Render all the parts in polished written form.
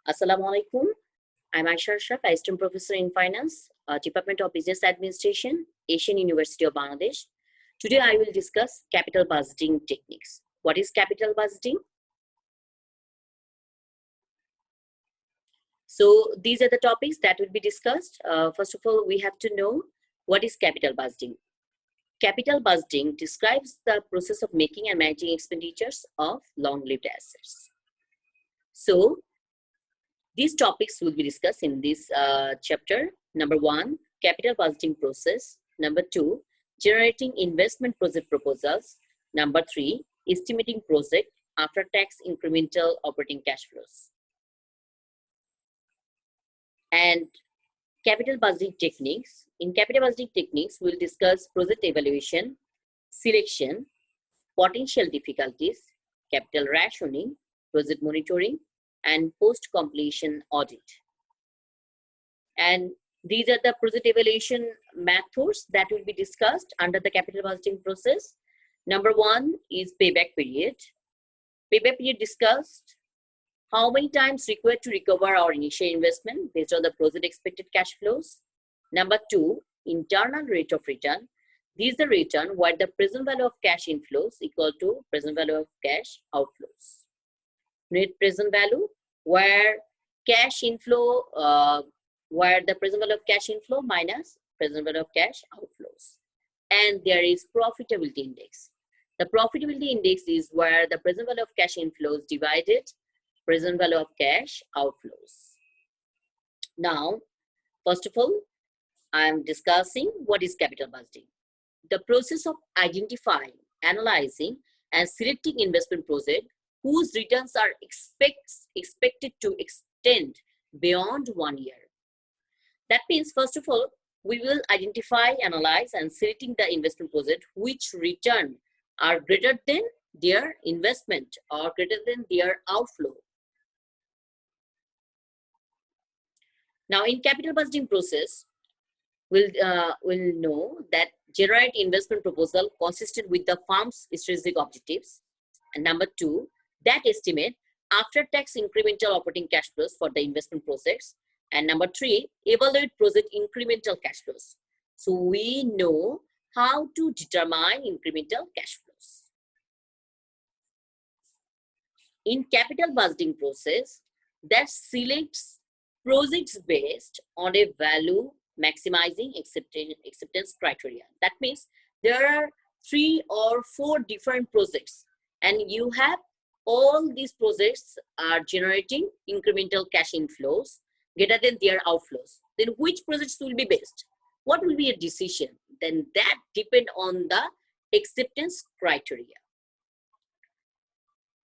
Assalamu alaikum. I'm Aisha Ashraf, Assistant Professor in Finance, Department of Business Administration, Asian University of Bangladesh. Today I will discuss capital budgeting techniques. What is capital budgeting? So these are the topics that will be discussed. First of all, we have to know what is capital budgeting. Capital budgeting describes the process of making and managing expenditures of long-lived assets. So these topics will be discussed in this chapter. Number 1, capital budgeting process. Number 2, generating investment project proposals. Number 3, estimating project after-tax incremental operating cash flows. And capital budgeting techniques. In capital budgeting techniques, we'll discuss project evaluation, selection, potential difficulties, capital rationing, project monitoring, and post-completion audit. And these are the project evaluation methods that will be discussed under the capital budgeting process. Number 1 is payback period. Payback period discussed how many times required to recover our initial investment based on the project expected cash flows. Number 2, internal rate of return. This is the return where the present value of cash inflows equal to present value of cash outflows. Net present value where cash inflow, where the present value of cash inflow minus present value of cash outflows. And there is profitability index. The profitability index is where the present value of cash inflows divided present value of cash outflows. Now, first of all, I am discussing what is capital budgeting. The process of identifying, analyzing, and selecting investment projects whose returns are expected to extend beyond 1 year. That means, first of all, we will identify, analyze, and selecting the investment project which return are greater than their investment or greater than their outflow. Now, in capital budgeting process, we'll know that generate investment proposal consistent with the firm's strategic objectives. And number 2, that estimate after-tax incremental operating cash flows for the investment projects. And number 3, evaluate project incremental cash flows. So we know how to determine incremental cash flows. In capital budgeting process, that selects projects based on a value maximizing acceptance criteria. That means there are 3 or 4 different projects, and you have all these projects are generating incremental cash inflows greater than their outflows. Then which projects will be best? What will be a decision? Then that depend on the acceptance criteria.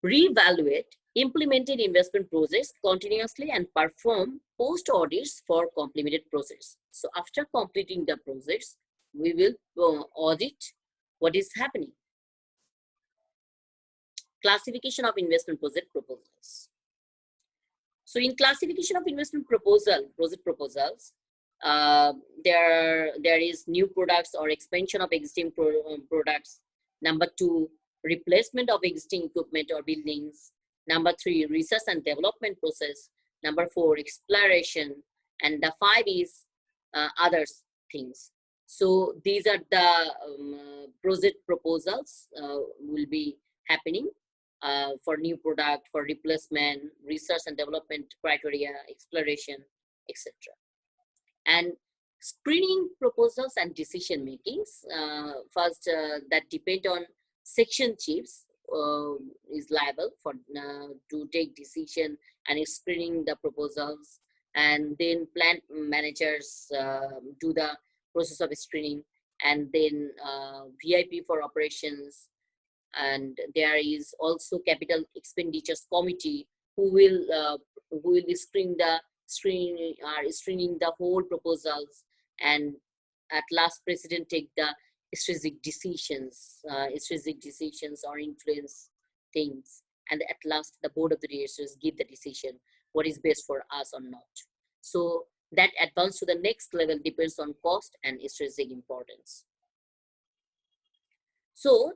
Reevaluate implemented investment projects continuously and perform post audits for completed projects. So after completing the projects, we will audit what is happening. Classification of investment project proposals. So in classification of investment project proposals, there is new products or expansion of existing products. Number 2, replacement of existing equipment or buildings. Number 3, research and development process. Number 4, exploration. And the 5 is other things. So these are the project proposals will be happening for new product, for replacement, research and development criteria, exploration, etc. And screening proposals and decision makings. First, that depend on section chiefs is liable for to take decision and screening the proposals, and then plant managers do the process of screening, and then VIP for operations. And there is also capital expenditures committee who will be screening the whole proposals, and at last president take the strategic decisions or influence things, and at last the board of the directors give the decision what is best for us or not. So that advance to the next level depends on cost and strategic importance. So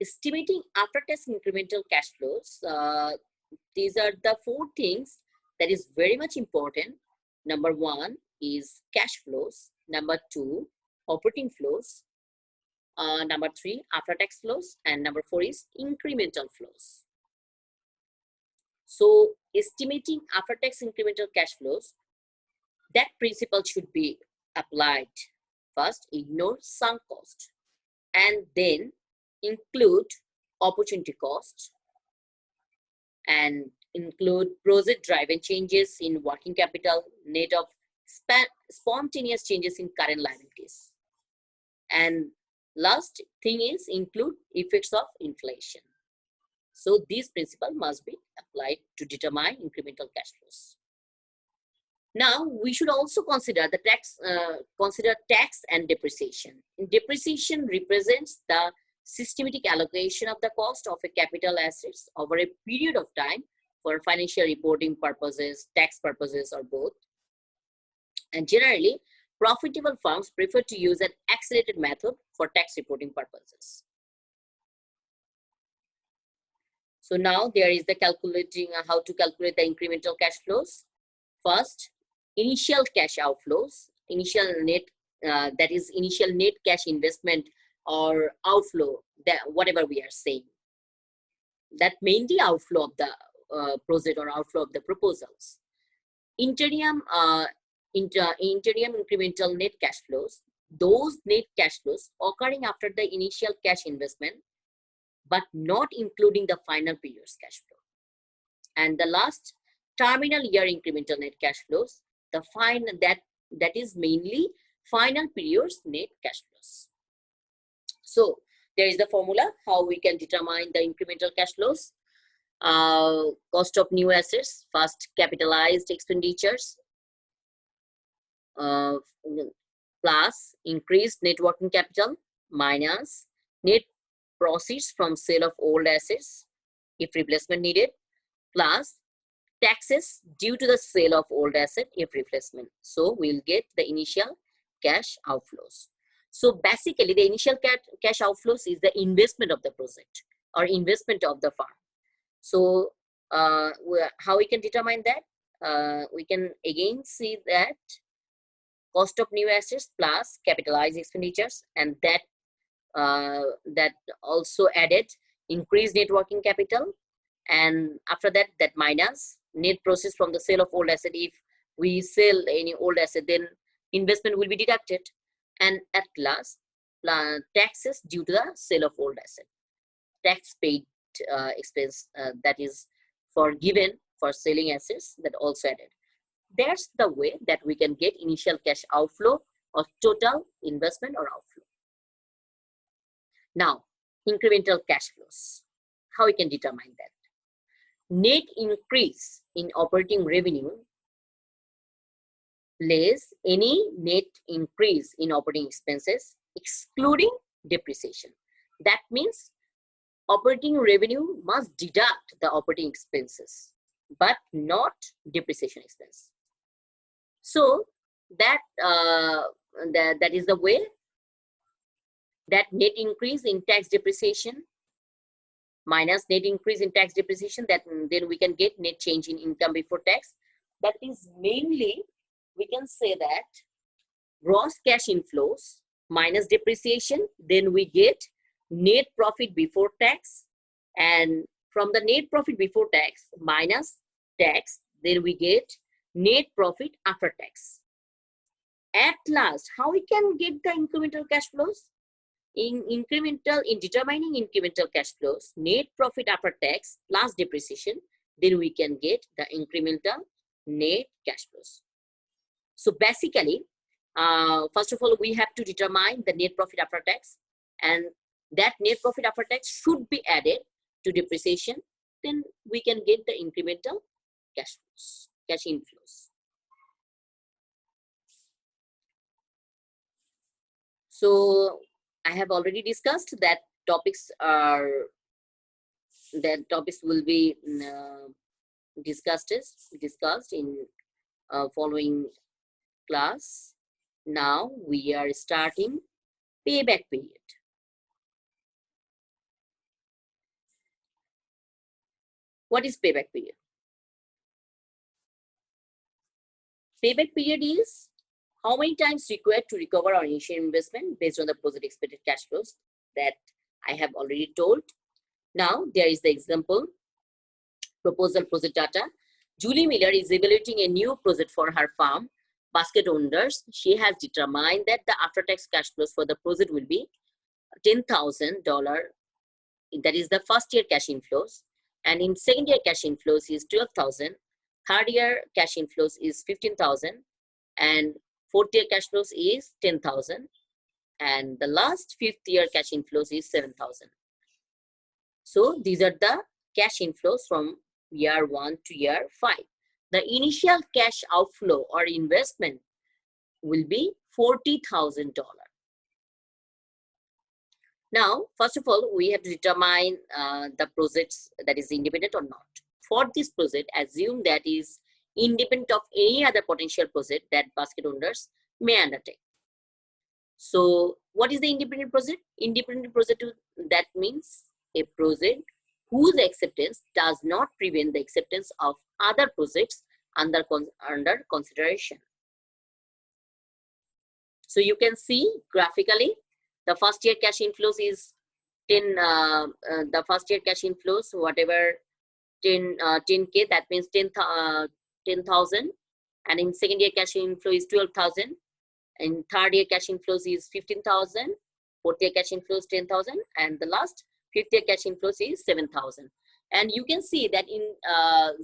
estimating after-tax incremental cash flows, these are the 4 things that is very much important. Number 1 is cash flows. Number 2, operating flows. Number 3, after-tax flows. And number 4 is incremental flows. So estimating after-tax incremental cash flows, that principle should be applied. First, ignore sunk cost and then include opportunity cost and include project-driven changes in working capital, net of spontaneous changes in current liabilities. And last thing is include effects of inflation. So this principle must be applied to determine incremental cash flows. Now we should also consider the tax and depreciation. Depreciation represents the systematic allocation of the cost of a capital assets over a period of time for financial reporting purposes, tax purposes, or both. And generally, profitable firms prefer to use an accelerated method for tax reporting purposes. So now there is the calculating how to calculate the incremental cash flows. First, initial cash outflows, initial net cash investment or outflow, that whatever we are saying, that mainly outflow of the project or outflow of the proposals. Interim incremental net cash flows, those net cash flows occurring after the initial cash investment, but not including the final period's cash flow. And the last, terminal year incremental net cash flows, that is mainly final period's net cash flows. So there is the formula how we can determine the incremental cash flows. Cost of new assets, first capitalized expenditures, plus increased net working capital minus net proceeds from sale of old assets if replacement needed, plus taxes due to the sale of old asset if replacement. So we'll get the initial cash outflows. So basically the initial cash outflows is the investment of the project or investment of the firm. So how we can determine that? We can again see that cost of new assets plus capitalized expenditures, and that also added increased net working capital, and after that minus net proceeds from the sale of old asset. If we sell any old asset, then investment will be deducted, and at last taxes due to the sale of old asset, tax paid expense that is forgiven for selling assets, that also added. That's the way that we can get initial cash outflow of total investment or outflow. Now, incremental cash flows, how we can determine that? Net increase in operating revenue less any net increase in operating expenses excluding depreciation. That means operating revenue must deduct the operating expenses, but not depreciation expense. So that is the way that net increase in tax depreciation minus net increase in tax depreciation, that then we can get net change in income before tax. That is mainly, we can say that gross cash inflows minus depreciation, then we get net profit before tax, and from the net profit before tax minus tax, then we get net profit after tax. At last, how we can get the incremental cash flows? In determining incremental cash flows, net profit after tax plus depreciation, then we can get the incremental net cash flows. So basically, first of all, we have to determine the net profit after tax, and that net profit after tax should be added to depreciation. Then we can get the incremental cash flows, cash inflows. So I have already discussed that topics will be discussed in following class. Now we are starting payback period. What is payback period? Payback period is how many times required to recover our initial investment based on the project expected cash flows that I have already told. Now, there is the example. Proposal project data. Julie Miller is evaluating a new project for her farm basket owners. She has determined that the after-tax cash flows for the project will be $10,000. That is the first year cash inflows. And in second year cash inflows is 12,000. Third year cash inflows is 15,000. And fourth year cash flows is 10,000. And the last fifth year cash inflows is 7,000. So these are the cash inflows from year 1 to year 5. The initial cash outflow or investment will be $40,000. Now, first of all, we have to determine the projects that is independent or not. For this project, assume that is independent of any other potential project that basket owners may undertake. So, what is the independent project? Independent project, that means a project whose acceptance does not prevent the acceptance of other projects under consideration. So you can see graphically, the first year cash inflows is 10, the first year cash inflows, whatever 10K, that means 10,000. And in second year cash inflow is 12,000. In third year cash inflows is 15,000. Fourth year cash inflows 10,000. And the last fifth year cash inflows is 7,000. And you can see that in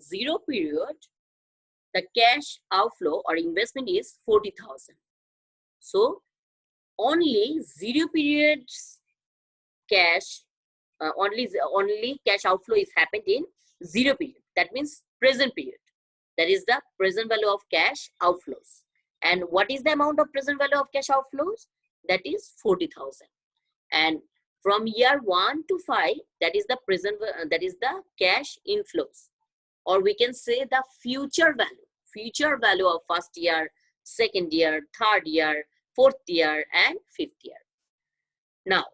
zero period, the cash outflow or investment is 40,000. So only zero period cash, only cash outflow is happened in zero period. That means present period. That is the present value of cash outflows. And what is the amount of present value of cash outflows? That is 40,000. And from year 1 to 5, that is the present, that is the cash inflows, or we can say the future value of first year, second year, third year, fourth year, and fifth year. Now,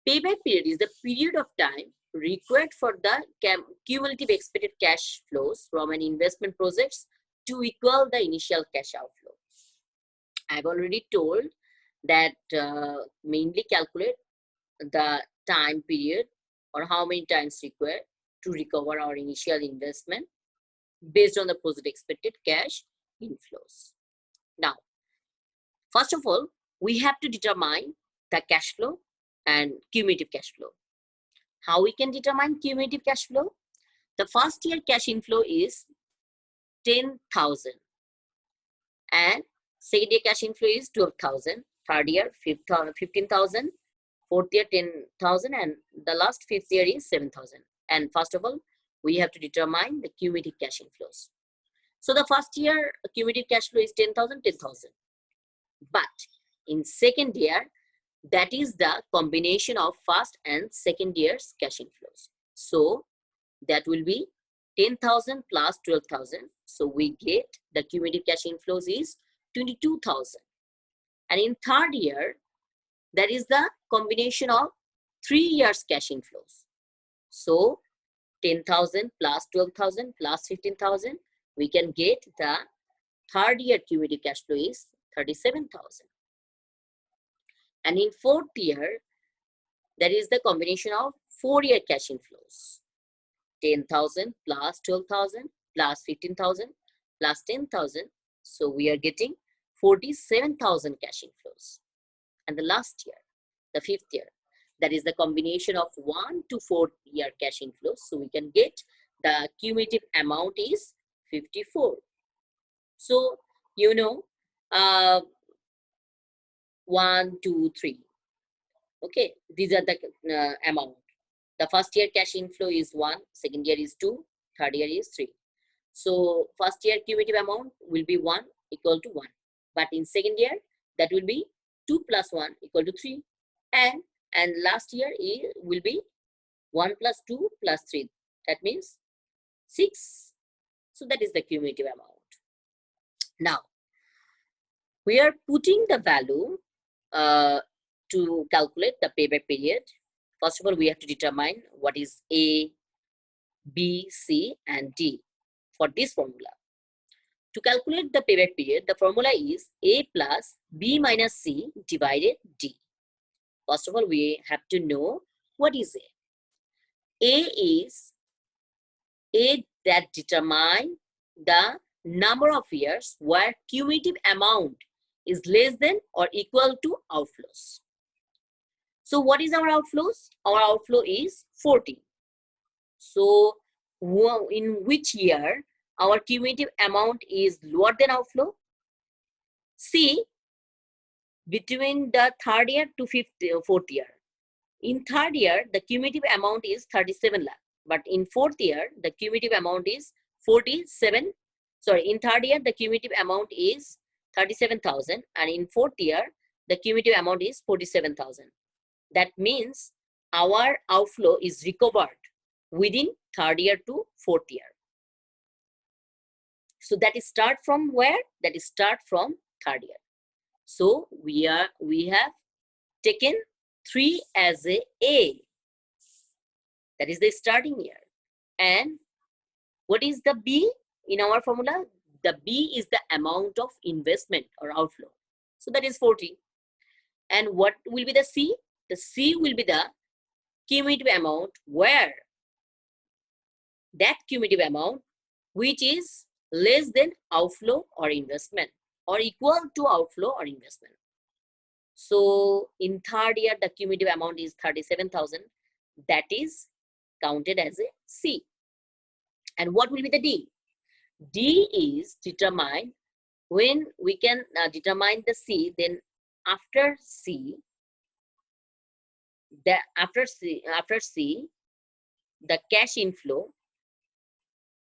payback period is the period of time required for the cumulative expected cash flows from an investment projects to equal the initial cash outflow. I've already told that mainly calculate the time period or how many times required to recover our initial investment based on the project expected cash inflows. Now, first of all, we have to determine the cash flow and cumulative cash flow. How we can determine cumulative cash flow? The first year cash inflow is 10,000 and second year cash inflow is 12,000, third year 15,000, fourth year 10,000, and the last fifth year is 7,000. And first of all, we have to determine the cumulative cash inflows. So the first year cumulative cash flow is 10,000, 10,000. But in second year, that is the combination of first and second year's cash inflows. So that will be 10,000 plus 12,000. So we get the cumulative cash inflows is 22,000. And in third year, that is the combination of 3 years cash inflows. So 10,000 plus 12,000 plus 15,000, we can get the third year cumulative cash flow is 37,000. And in fourth year, that is the combination of 4 year cash inflows. 10,000 plus 12,000 plus 15,000 plus 10,000. So we are getting 47,000 cash inflows. And the last year, the fifth year, that is the combination of 1 to 4 year cash inflows. So we can get the cumulative amount is 54. So, you know, 1, 2, 3. Okay, these are the amount. The first year cash inflow is 1, second year is 2, third year is 3. So first year cumulative amount will be 1 equal to 1. But in second year, that will be 2 plus 1 equal to 3. And last year will be 1 plus 2 plus 3. That means 6. So that is the cumulative amount. Now, we are putting the value to calculate the payback period. First of all, we have to determine what is A, B, C, and D for this formula. To calculate the payback period, the formula is A plus B minus C divided D. First of all, we have to know what is A. A is A that determines the number of years where cumulative amount is less than or equal to outflows. So what is our outflows? Our outflow is 40. So in which year our cumulative amount is lower than outflow? C, between the third year to fourth year. In third year, the cumulative amount is 37 lakh. But in fourth year, the cumulative amount is 47. Sorry, in third year, the cumulative amount is 37,000. And in fourth year, the cumulative amount is 47,000. That means our outflow is recovered within third year to fourth year. So that is start from where? That is start from third year. So we have taken 3 as A. That is the starting year. And what is the B in our formula? The B is the amount of investment or outflow. So that is 40. And what will be the C? The C will be the cumulative amount where that cumulative amount which is less than outflow or investment or equal to outflow or investment. So in third year, the cumulative amount is 37,000. That is counted as a C. And what will be the D? D is determined when we can determine the C, then after C, the cash inflow,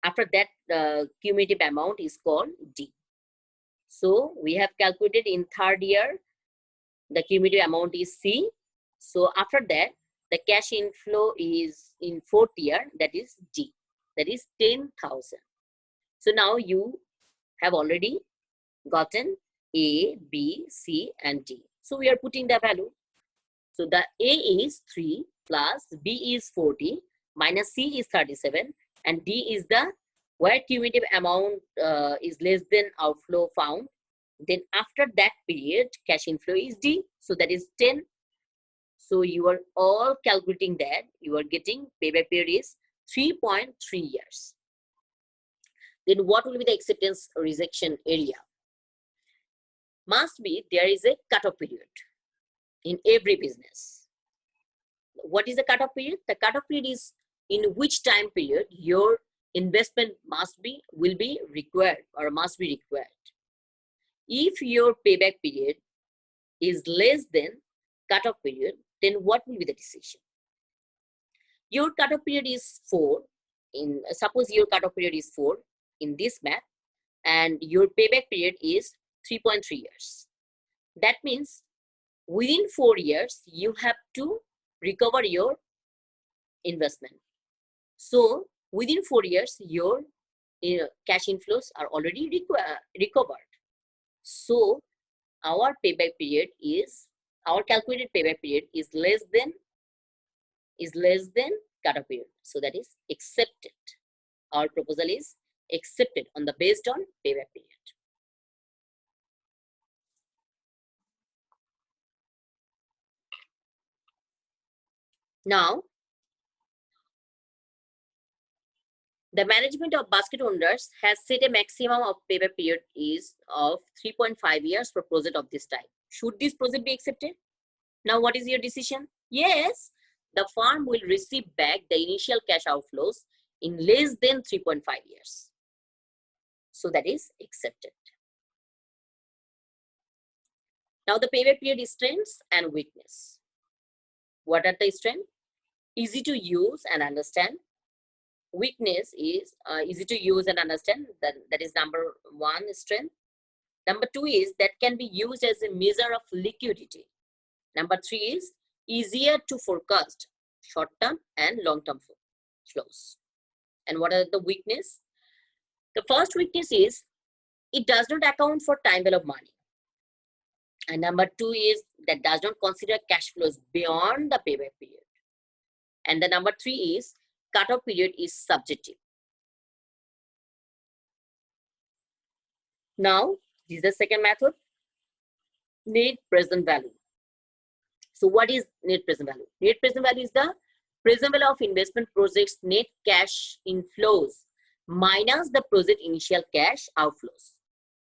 after that the cumulative amount is called D. So we have calculated in third year, the cumulative amount is C. So after that, the cash inflow is in fourth year, that is D, that is 10,000. So now you have already gotten A, B, C, and D. So we are putting the value. So the A is 3 plus B is 40 minus C is 37 and D is the where cumulative amount is less than outflow found. Then after that period, cash inflow is D. So that is 10. So you are all calculating that. You are getting payback period is 3.3 years. Then what will be the acceptance rejection area? Must be there is a cutoff period in every business. What is the cutoff period? The cutoff period is in which time period your investment will be required or must be required. If your payback period is less than cutoff period, then what will be the decision? Your cutoff period is 4. Suppose your cutoff period is 4 in this math, and your payback period is 3.3 years. That means within 4 years, you have to recover your investment. So within 4 years, your cash inflows are already recovered. So our payback period is, our calculated payback period is less than cutoff period. So that is accepted. Our proposal is accepted based on payback period. Now, the management of basket holders has set a maximum of payback period is of 3.5 years for project of this type. Should this project be accepted? Now, what is your decision? Yes, the firm will receive back the initial cash outflows in less than 3.5 years. So that is accepted. Now, the payback period is strengths and weakness. What are the strengths? Easy to use and understand. Weakness is easy to use and understand. That is number 1 strength. Number 2 is that can be used as a measure of liquidity. Number 3 is easier to forecast short-term and long-term flows. And what are the weakness? The first weakness is it does not account for time value of money. And number 2 is that does not consider cash flows beyond the payback period. And the number 3 is cutoff period is subjective. Now, this is the second method, net present value. So what is net present value? Net present value is the present value of investment project's net cash inflows minus the project initial cash outflows.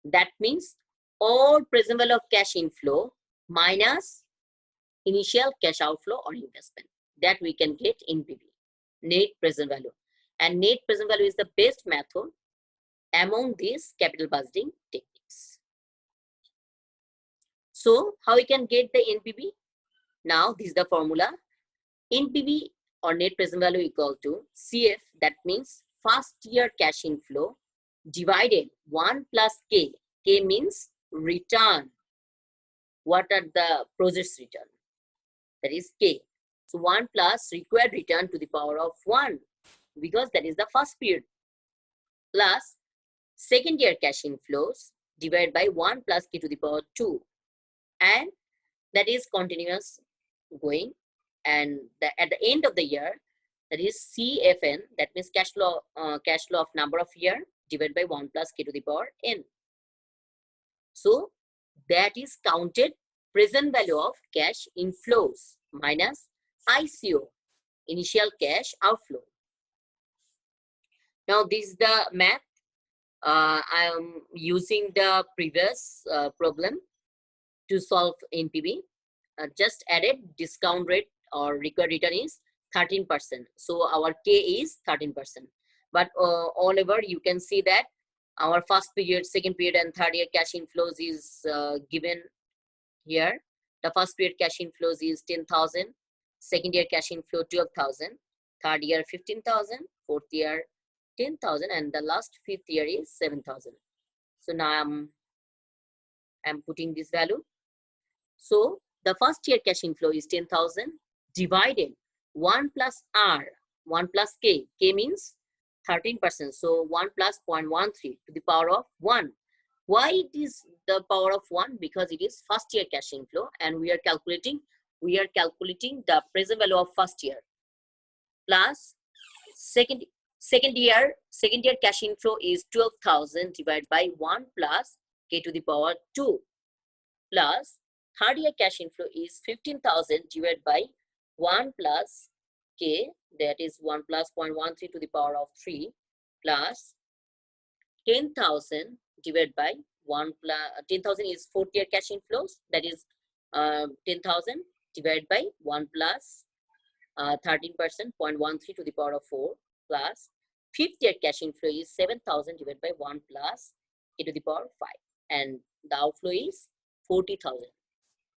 That means all present value of cash inflow minus initial cash outflow or investment. That we can get NPV, net present value. And net present value is the best method among these capital budgeting techniques. So how we can get the NPV? Now this is the formula. NPV or net present value equal to CF, that means first year cash inflow divided 1 plus K. K means return. What are the project's return? That is K. So 1 plus required return to the power of 1, because that is the first period, plus second year cash inflows divided by 1 plus K to the power 2. And that is continuous going. And at the end of the year, that is CFN, that means cash flow of number of year divided by 1 plus K to the power N. So that is counted present value of cash inflows minus ICO, initial cash outflow. Now this is the math. I am using the previous problem to solve NPV. Just added discount rate or required return is 13%. So our K is 13%. But all over you can see that our first period, second period and third year cash inflows is given here. The first period cash inflows is 10,000, second year cash inflow 12,000, third year 15,000, fourth year 10,000, and the last fifth year is 7,000. So now I'm putting this value. So the first year cash inflow is 10,000 divided 1 plus R, 1 plus K. K means 13%. So 1 plus 0.13 to the power of 1. Why it is the power of 1? Because it is first year cash inflow and we are calculating the present value of first year, plus second year cash inflow is 12,000 divided by 1 plus K to the power 2, plus third year cash inflow is 15,000 divided by 1 plus K, that is 1 plus 0.13 to the power of 3, plus 10,000 divided by 1 plus 10,000 is fourth year cash inflows, that is 10,000 divided by 1 plus 13%, 0.13 to the power of 4, plus fifth year cash inflow is 7,000 divided by 1 plus K to the power 5, and the outflow is 40,000,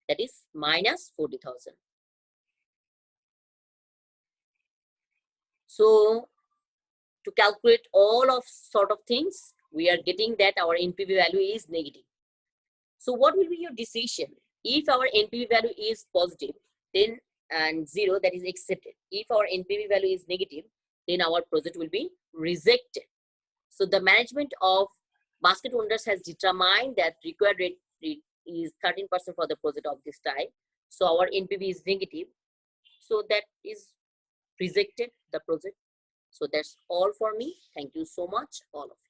that is minus 40,000. So to calculate all of sort of things, we are getting that our NPV value is negative. So what will be your decision? If our NPV value is positive, then and 0, that is accepted. If our NPV value is negative, then our project will be rejected. So the management of basket owners has determined that required rate is 13% for the project of this type. So our NPV is negative. So that is rejected the project. So that's all for me. Thank you so much, all of you.